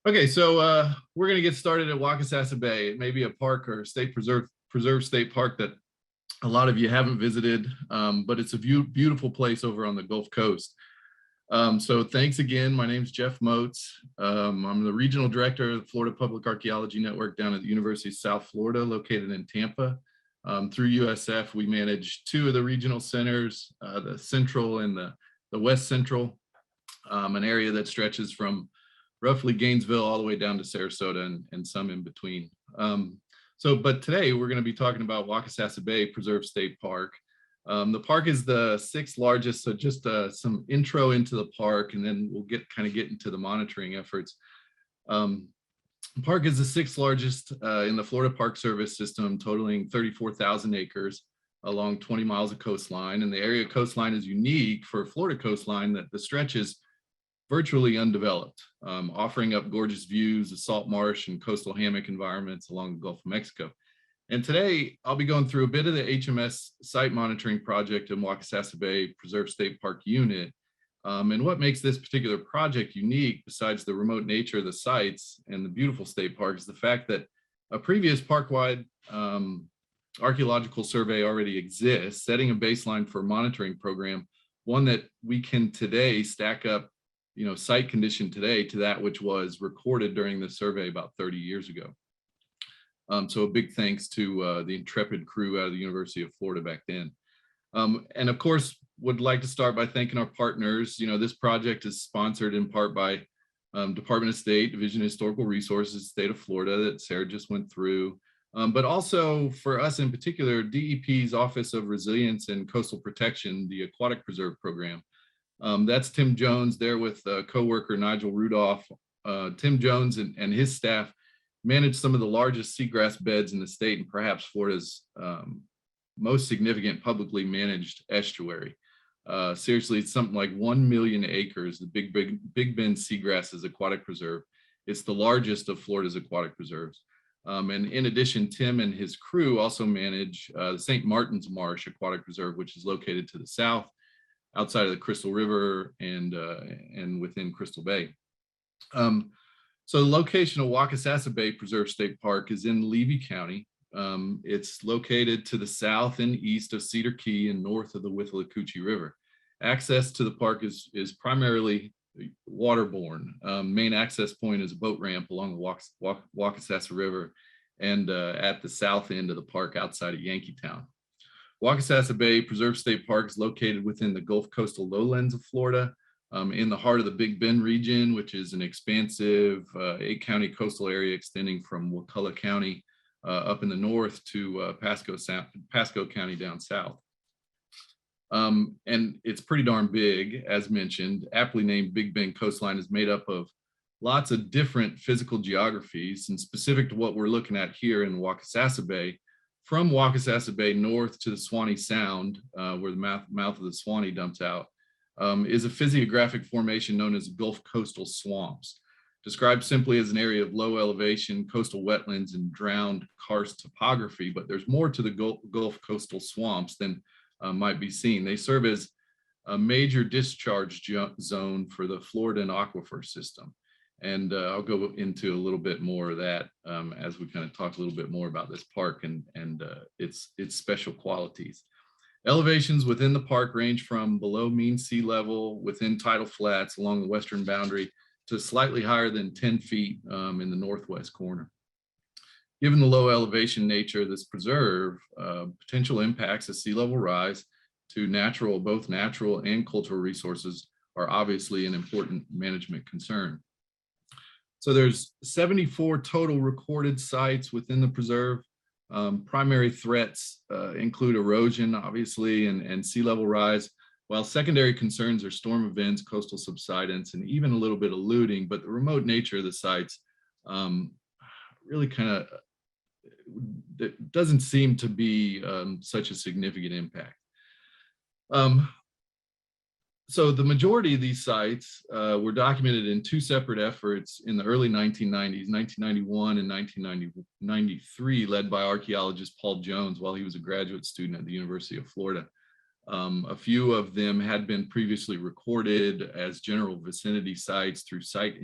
Okay, so we're going to get started at Waccasassa Bay. It may be a park or state preserve state park that a lot of you haven't visited, but it's a beautiful place over on the Gulf Coast. So thanks again. My name's Jeff Moates. I'm the regional director of the Florida Public Archaeology Network down at the University of South Florida, located in Tampa. Through USF, we manage two of the regional centers, the Central and the West Central, an area that stretches from roughly Gainesville all the way down to Sarasota and some in between. But today we're going to be talking about Waccasassa Bay Preserve State Park. The park is the sixth largest, so just some intro into the park, and then we'll get into the monitoring efforts. The park is the sixth largest in the Florida Park Service system, totaling 34,000 acres along 20 miles of coastline. And the area coastline is unique for a Florida coastline that the stretch is virtually undeveloped, offering up gorgeous views of salt marsh and coastal hammock environments along the Gulf of Mexico. And today I'll be going through a bit of the HMS site monitoring project in Waccasassa Bay Preserve State Park Unit. And what makes this particular project unique, besides the remote nature of the sites and the beautiful state park, is the fact that a previous park-wide archaeological survey already exists, setting a baseline for a monitoring program, one that we can today stack up site condition today to that which was recorded during the survey about 30 years ago. So a big thanks to the intrepid crew out of the University of Florida back then. And of course, would like to start by thanking our partners. This project is sponsored in part by Department of State, Division of Historical Resources, State of Florida, that Sarah just went through. But also for us in particular, DEP's Office of Resilience and Coastal Protection, the Aquatic Preserve Program. That's Tim Jones there with co-worker Nigel Rudolph. Tim Jones and his staff manage some of the largest seagrass beds in the state and perhaps Florida's most significant publicly managed estuary. Seriously, it's something like 1 million acres, the Big Bend Seagrasses Aquatic Preserve. It's the largest of Florida's aquatic preserves. And in addition, Tim and his crew also manage the St. Martin's Marsh Aquatic Preserve, which is located to the south, outside of the Crystal River and within Crystal Bay. So the location of Waccasassa Bay Preserve State Park is in Levy County. It's located to the south and east of Cedar Key and north of the Withlacoochee River. Access to the park is primarily waterborne. Main access point is a boat ramp along the Waccasassa River and at the south end of the park outside of Yankeetown. Waccasassa Bay Preserve State Park is located within the Gulf Coastal lowlands of Florida, in the heart of the Big Bend region, which is an expansive 8-county coastal area extending from Wakulla County up in the north to Pasco County down south. And it's pretty darn big, as mentioned. Aptly named Big Bend coastline is made up of lots of different physical geographies, and specific to what we're looking at here in Waccasassa Bay, from Waccasassa Bay north to the Swanee Sound, where the mouth of the Swanee dumps out, is a physiographic formation known as Gulf Coastal Swamps, described simply as an area of low elevation, coastal wetlands, and drowned karst topography. But there's more to the Gulf Coastal Swamps than might be seen. They serve as a major discharge zone for the Floridan aquifer system. And I'll go into a little bit more of that as we kind of talk a little bit more about this park and its special qualities. Elevations within the park range from below mean sea level within tidal flats along the western boundary to slightly higher than 10 feet in the northwest corner. Given the low elevation nature of this preserve, potential impacts of sea level rise to both natural and cultural resources are obviously an important management concern. So there's 74 total recorded sites within the preserve. Primary threats include erosion, obviously, and sea level rise, while secondary concerns are storm events, coastal subsidence, and even a little bit of looting. But the remote nature of the sites really doesn't seem to be such a significant impact. So the majority of these sites were documented in two separate efforts in the early 1990s, 1991 and 1993, led by archaeologist Paul Jones while he was a graduate student at the University of Florida. A few of them had been previously recorded as general vicinity sites through site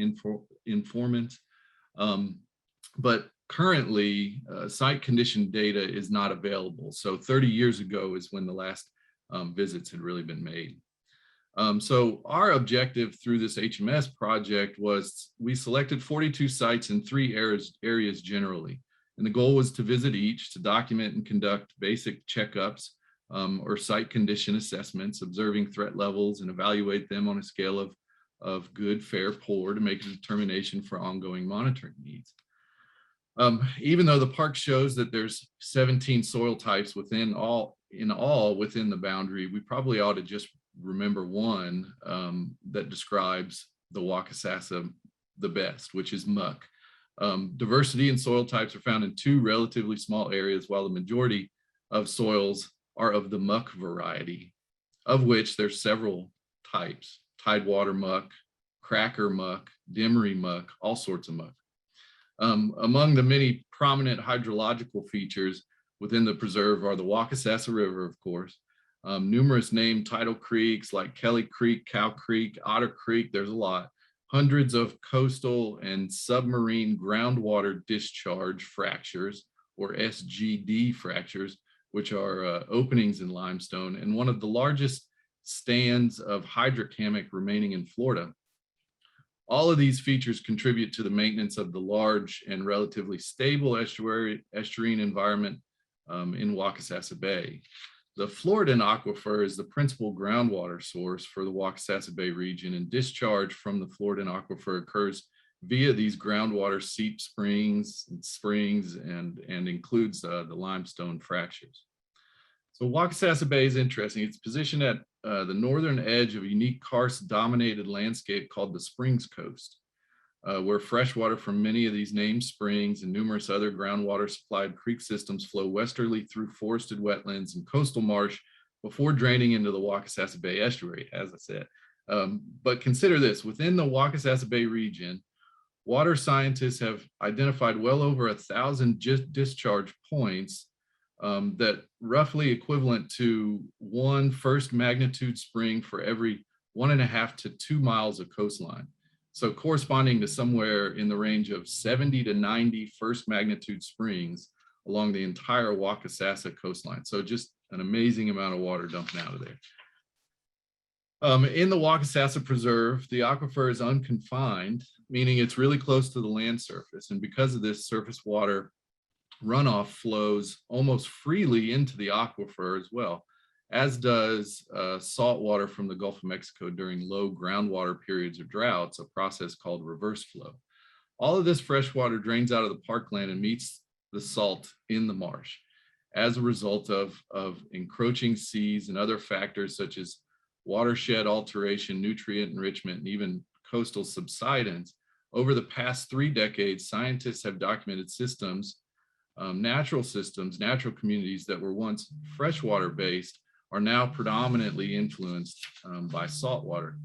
informants, But currently, site condition data is not available. So 30 years ago is when the last visits had really been made. So our objective through this HMS project was we selected 42 sites in 3 areas generally. And the goal was to visit each, to document and conduct basic checkups or site condition assessments, observing threat levels and evaluate them on a scale of good, fair, poor to make a determination for ongoing monitoring needs. Even though the park shows that there's 17 soil types within within the boundary, we probably ought to just remember one that describes the Waccasassa the best, which is muck. Diversity in soil types are found in 2 relatively small areas, while the majority of soils are of the muck variety, of which there's several types: tidewater muck, cracker muck, dimmery muck, all sorts of muck. Among the many prominent hydrological features within the preserve are the Waccasassa River, of course, numerous named tidal creeks like Kelly Creek, Cow Creek, Otter Creek, there's a lot, hundreds of coastal and submarine groundwater discharge fractures, or SGD fractures, which are openings in limestone, and one of the largest stands of hydric hammock remaining in Florida. All of these features contribute to the maintenance of the large and relatively stable estuarine environment in Waccasassa Bay. The Floridan aquifer is the principal groundwater source for the Waccasassa Bay region, and discharge from the Floridan aquifer occurs via these groundwater seep springs and includes the limestone fractures. So Waccasassa Bay is interesting. It's positioned at the northern edge of a unique karst-dominated landscape called the Springs Coast, where fresh water from many of these named springs and numerous other groundwater supplied creek systems flow westerly through forested wetlands and coastal marsh before draining into the Waccasassa Bay estuary, as I said. But consider this: within the Waccasassa Bay region, water scientists have identified well over 1,000 discharge points that roughly equivalent to 1 first magnitude spring for every 1.5 to 2 miles of coastline. So corresponding to somewhere in the range of 70 to 90 first magnitude springs along the entire Waccasassa coastline. So just an amazing amount of water dumping out of there. In the Waccasassa Preserve, the aquifer is unconfined, meaning it's really close to the land surface. And because of this, surface water runoff flows almost freely into the aquifer as well, as does salt water from the Gulf of Mexico during low groundwater periods or droughts, a process called reverse flow. All of this fresh water drains out of the parkland and meets the salt in the marsh as a result of encroaching seas and other factors such as watershed alteration, nutrient enrichment, and even coastal subsidence. Over the past 3 decades, scientists have documented systems, natural communities that were once freshwater based are now predominantly influenced by saltwater.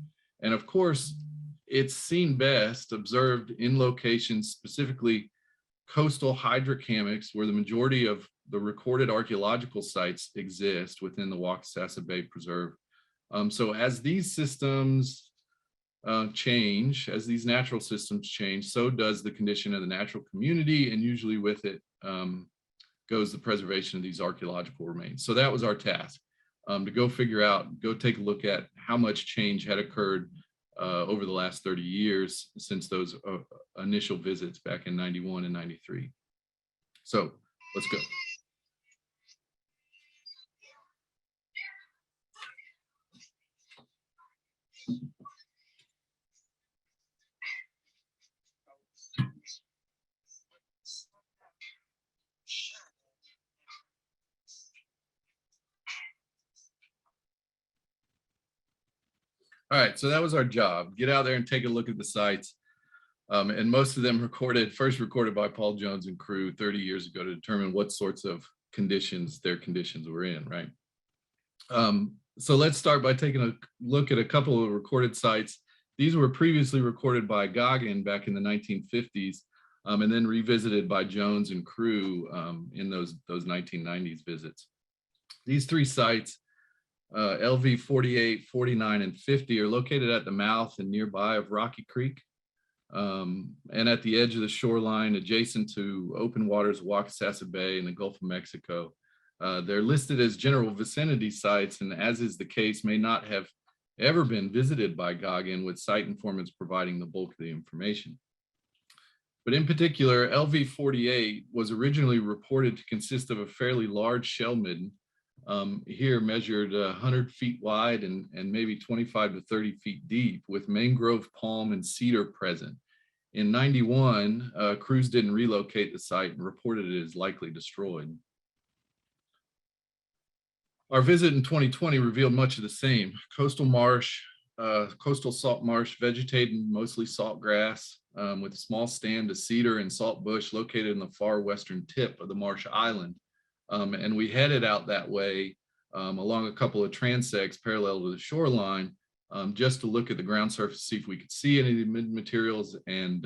And of course, it's seen best observed in locations, specifically coastal hydric hammocks, where the majority of the recorded archaeological sites exist within the Waccasassa Bay Preserve. So as these systems change, as these natural systems change, so does the condition of the natural community, and usually with it goes the preservation of these archaeological remains. So that was our task, to go take a look at how much change had occurred over the last 30 years since those initial visits back in 91 and 93. So let's go. All right, so that was our job. Get out there and take a look at the sites. And most of them first recorded by Paul Jones and crew 30 years ago to determine what sorts of conditions their conditions were in, right? So let's start by taking a look at a couple of recorded sites. These were previously recorded by Goggin back in the 1950s, and then revisited by Jones and crew in those 1990s visits. These 3 sites, LV 48, 49, and 50, are located at the mouth and nearby of Rocky Creek. and at the edge of the shoreline adjacent to open waters of Waccasassa Bay and the Gulf of Mexico. They're listed as general vicinity sites, and as is the case, may not have ever been visited by Goggin, with site informants providing the bulk of the information. But in particular, LV 48 was originally reported to consist of a fairly large shell midden, here measured 100 feet wide and maybe 25 to 30 feet deep, with mangrove, palm, and cedar present. In 91, crews didn't relocate the site and reported it as likely destroyed. Our visit in 2020 revealed much of the same. Coastal marsh, coastal salt marsh, vegetating mostly salt grass, with a small stand of cedar and salt bush located in the far western tip of the marsh island. And we headed out that way along a couple of transects parallel to the shoreline, just to look at the ground surface, see if we could see any of the materials. And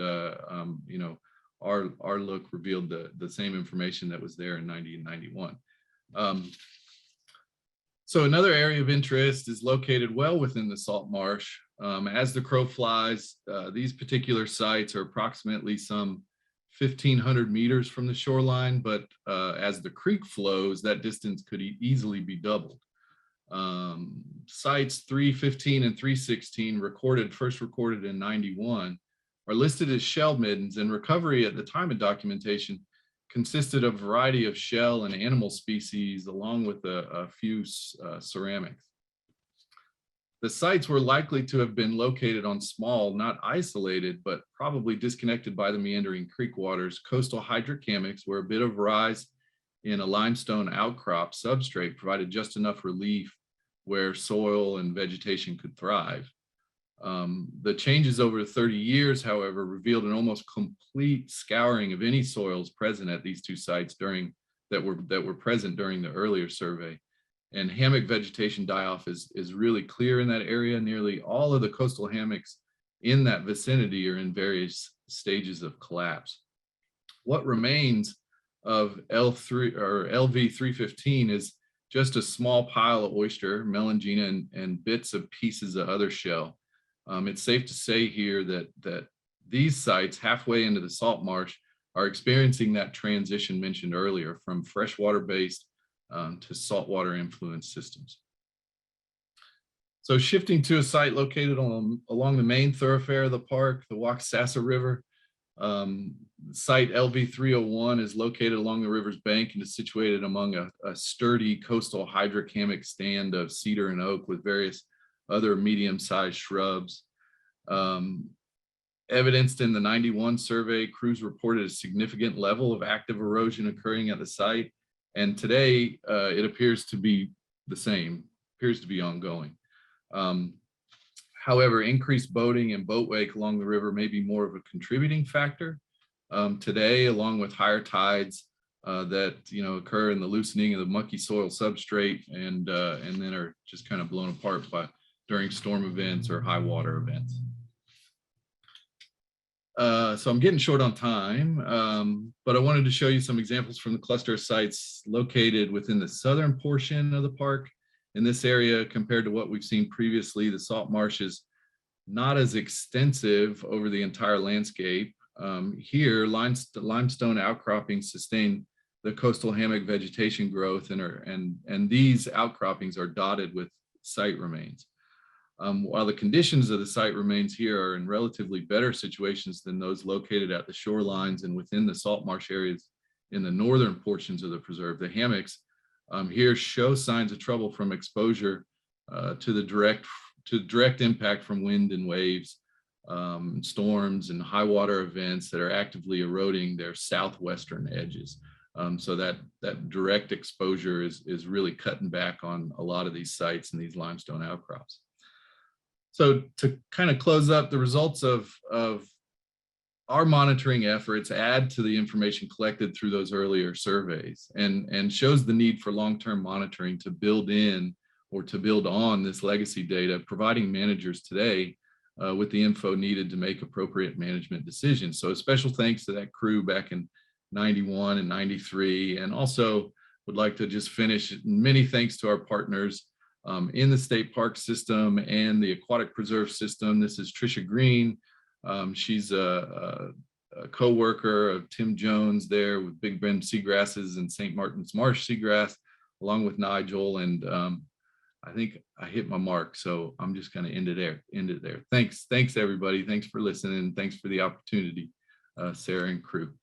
you know, our look revealed the same information that was there in 90 and 91. So another area of interest is located well within the salt marsh. As the crow flies, these particular sites are approximately some 1,500 meters from the shoreline, but as the creek flows, that distance could easily be doubled. Sites 315 and 316, first recorded in 91, are listed as shell middens, and recovery at the time of documentation consisted of a variety of shell and animal species, along with a few ceramics. The sites were likely to have been located on small, not isolated, but probably disconnected by the meandering creek waters, coastal hydric hammocks, where a bit of rise in a limestone outcrop substrate provided just enough relief where soil and vegetation could thrive. The changes over 30 years, however, revealed an almost complete scouring of any soils present at these two sites that were present during the earlier survey. And hammock vegetation die-off is really clear in that area. Nearly all of the coastal hammocks in that vicinity are in various stages of collapse. What remains of LV 315 is just a small pile of oyster, melangina, and bits of pieces of other shell. It's safe to say here that these sites halfway into the salt marsh are experiencing that transition mentioned earlier from freshwater-based to saltwater influenced systems. So shifting to a site located along the main thoroughfare of the park, the Waccasassa River, site LV 301 is located along the river's bank and is situated among a sturdy coastal hydric hammock stand of cedar and oak with various other medium-sized shrubs. Evidenced in the 91 survey, crews reported a significant level of active erosion occurring at the site. And today, it appears to be the same, appears to be ongoing. However, increased boating and boat wake along the river may be more of a contributing factor today, along with higher tides that occur in the loosening of the mucky soil substrate and then are just kind of blown apart during storm events or high water events. So I'm getting short on time, but I wanted to show you some examples from the cluster of sites located within the southern portion of the park. In this area, compared to what we've seen previously, the salt marsh is not as extensive over the entire landscape. Here, limestone outcroppings sustain the coastal hammock vegetation growth, and these outcroppings are dotted with site remains. While the conditions of the site remains here are in relatively better situations than those located at the shorelines and within the salt marsh areas in the northern portions of the preserve, the hammocks here show signs of trouble from exposure to direct impact from wind and waves, storms and high water events that are actively eroding their southwestern edges. So that direct exposure is really cutting back on a lot of these sites and these limestone outcrops. So to kind of close up, the results of our monitoring efforts add to the information collected through those earlier surveys and shows the need for long-term monitoring to build in or to build on this legacy data, providing managers today with the info needed to make appropriate management decisions. So a special thanks to that crew back in 91 and 93, and also would like to just finish many thanks to our partners in the state park system and the aquatic preserve system. This is Tricia Green, She's a co-worker of Tim Jones there with Big Bend seagrasses and St. Martin's marsh seagrass, along with Nigel. And I think I hit my mark, so I'm just going to end it there. Thanks everybody. Thanks for listening. Thanks for the opportunity, Sarah and crew.